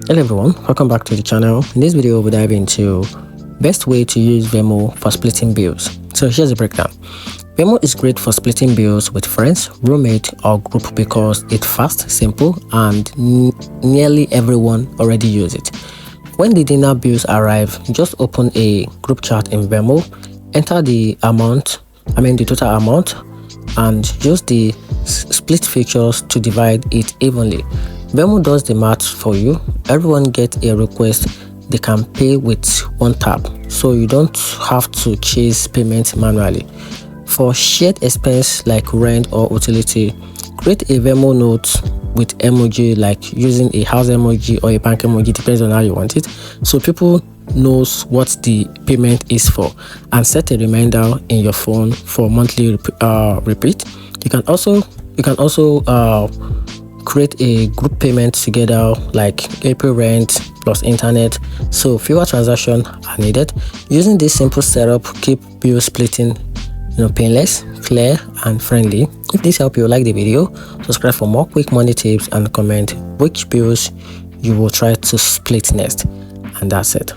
Hello everyone, welcome back to the channel. In this video we'll dive into best way to use Venmo for splitting bills. So here's a breakdown. Venmo is great for splitting bills with friends, roommate or group because it's fast, simple and nearly everyone already use it. When the dinner bills arrive, just open a group chat in Venmo, enter the total amount and use the split features to divide it evenly. Venmo does the math for you. Everyone gets a request they can pay with one tap, so you don't have to chase payments manually. For shared expense like rent or utility, create a Venmo note with emoji, like using a house emoji or a bank emoji, depends on how you want it, so people knows what the payment is for, and set a reminder in your phone for monthly repeat. You can also create a group payment together, like April rent plus internet, so fewer transactions are needed. Using this simple setup keep bill splitting painless, clear and friendly. If this helped you, like the video, subscribe for more quick money tips and comment which bills you will try to split next. And that's it.